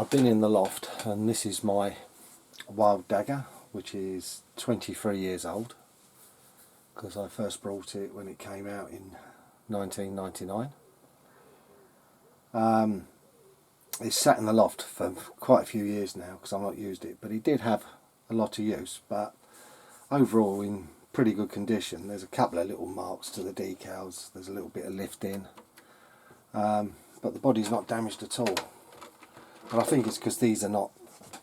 I've been in the loft, and this is my Wild Dagger, which is 23 years old, because I first brought it when it came out in 1999. It's sat in the loft for quite a few years now because I've not used it, but it did have a lot of use, but overall in pretty good condition. There's a couple of little marks to the decals, there's a little bit of lifting, but the body's not damaged at all. But I think it's because these are not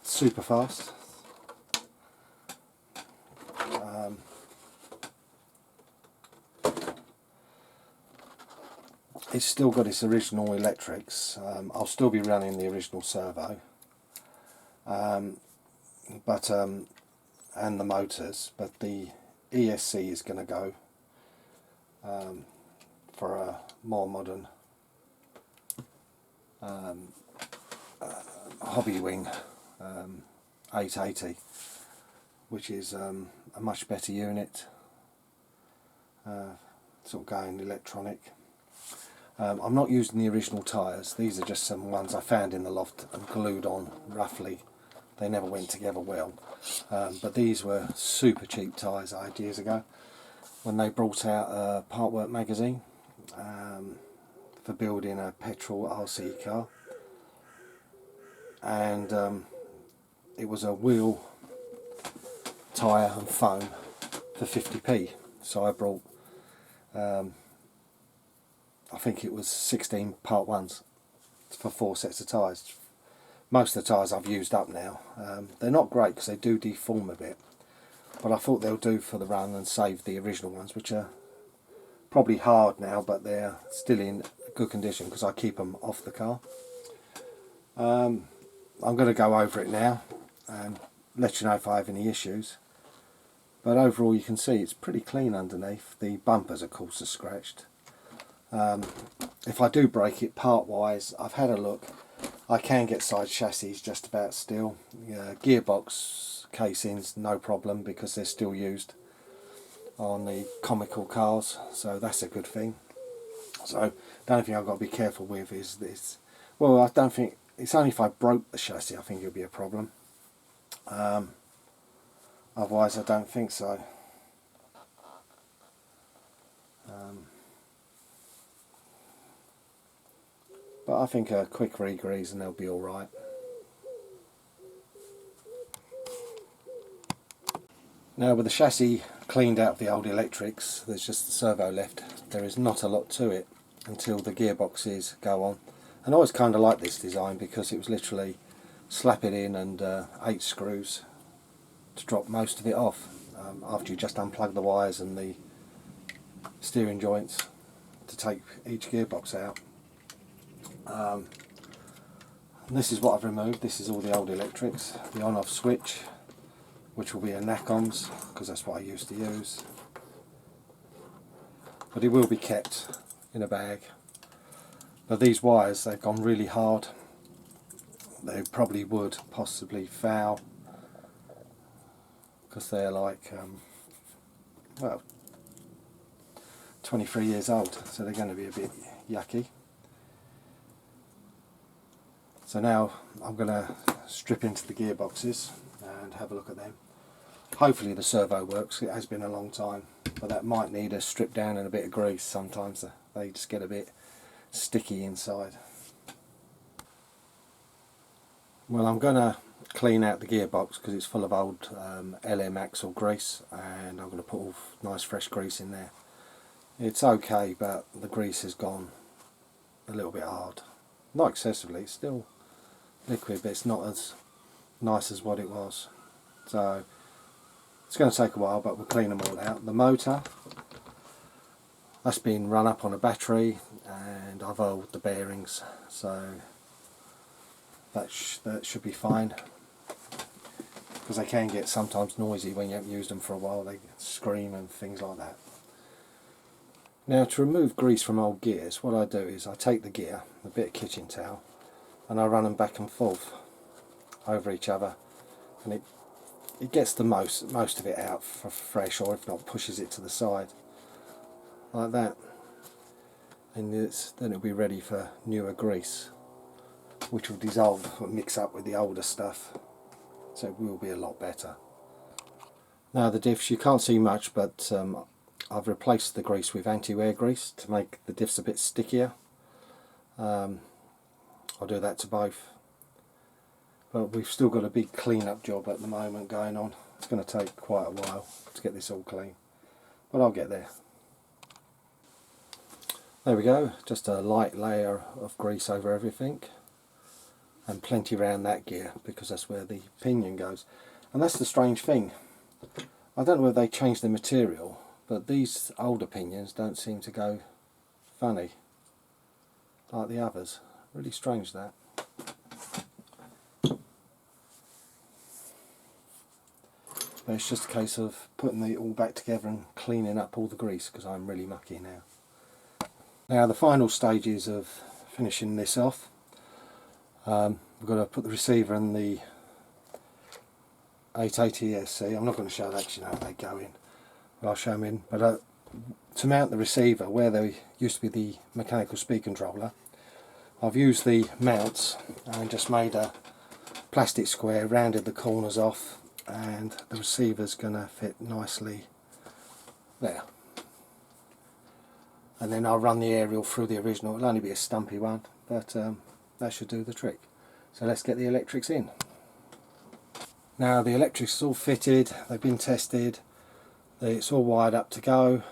super fast. It's still got its original electrics. I'll still be running the original servo, and the motors, but the ESC is going to go for a more modern Hobbywing 880, which is a much better unit, sort of going electronic. I'm not using the original tyres. These are just some ones I found in the loft and glued on roughly. They never went together well, but these were super cheap tyres I had years ago when they brought out a Part Work magazine for building a petrol RC car, and it was a wheel, tyre and foam for 50p. So I brought I think it was 16 Part 1s for 4 sets of tyres. Most of the tyres I've used up now. They're not great because they do deform a bit, but I thought they'll do for the run and save the original ones, which are probably hard now, but they're still in good condition because I keep them off the car. I'm going to go over it now and let you know if I have any issues, but overall you can see it's pretty clean underneath. The bumpers of course are scratched. If I do break it part wise, I've had a look, I can get side chassis just about still. Gearbox casings no problem because they're still used on the comical cars, so that's a good thing. So the only thing I've got to be careful with is this. Well, I don't think, it's only if I broke the chassis I think it'll be a problem. Otherwise I don't think so. But I think a quick re-grease and they'll be alright. Now with the chassis cleaned out the old electrics, there's just the servo left. There is not a lot to it until the gearboxes go on. And I always kind of like this design because it was literally slap it in and 8 screws to drop most of it off, after you just unplug the wires and the steering joints to take each gearbox out. This is what I've removed. This is all the old electrics, the on-off switch, which will be a NACOMS because that's what I used to use, but it will be kept in a bag. But these wires, they've gone really hard. They probably would possibly foul because they're like well, 23 years old, so they're going to be a bit yucky. So now I'm going to strip into the gearboxes and have a look at them. Hopefully the servo works. It has been a long time, but that might need a strip down and a bit of grease. Sometimes they just get a bit sticky inside. Well, I'm going to clean out the gearbox because it's full of old LM axle grease, and I'm going to put all nice fresh grease in there. It's okay, but the grease has gone a little bit hard. Not excessively, it's still liquid, but it's not as nice as what it was. So it's going to take a while, but we'll clean them all out. The motor, that's been run up on a battery, and I've oiled the bearings, so that should be fine, because they can get sometimes noisy when you haven't used them for a while. They scream and things like that. Now to remove grease from old gears, what I do is I take the gear, a bit of kitchen towel, and I run them back and forth over each other, and it gets the most of it out for fresh, or if not pushes it to the side like that, and then it'll be ready for newer grease. which will dissolve and mix up with the older stuff, so it will be a lot better. Now the diffs, you can't see much, but I've replaced the grease with anti-wear grease to make the diffs a bit stickier. I'll do that to both, but we've still got a big clean-up job at the moment going on. It's going to take quite a while to get this all clean, but I'll get there. There we go, just a light layer of grease over everything, and plenty around that gear because that's where the pinion goes. And that's the strange thing, I don't know whether they changed the material, but these older pinions don't seem to go funny like the others. Really strange that. But it's just a case of putting it all back together and cleaning up all the grease because I'm really mucky now. Now the final stages of finishing this off, we've got to put the receiver and the 880 ESC. I'm not going to show that because you know how they go in, but I'll show them in. But to mount the receiver where there used to be the mechanical speed controller, I've used the mounts and just made a plastic square, rounded the corners off, and the receiver's going to fit nicely there. And then I'll run the aerial through the original. It'll only be a stumpy one, but that should do the trick. So let's get the electrics in. Now the electrics are all fitted, they've been tested, it's all wired up to go.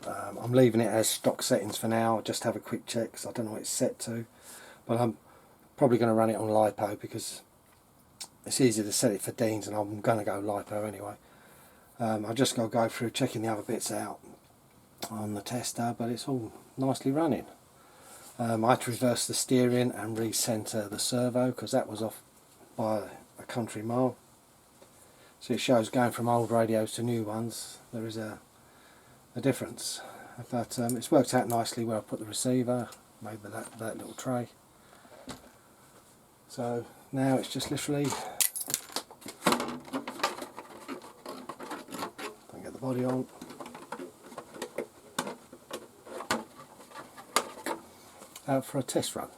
I'm leaving it as stock settings for now, just have a quick check because I don't know what it's set to. But I'm probably going to run it on LiPo because it's easy to set it for Dean's, and I'm going to go LiPo anyway. I just got to go through checking the other bits out on the tester, but it's all nicely running. I had to reverse the steering and recenter the servo because that was off by a country mile. So it shows going from old radios to new ones there is a difference, but it's worked out nicely where I put the receiver, made that little tray. So now it's just literally get the body on, out for a test run.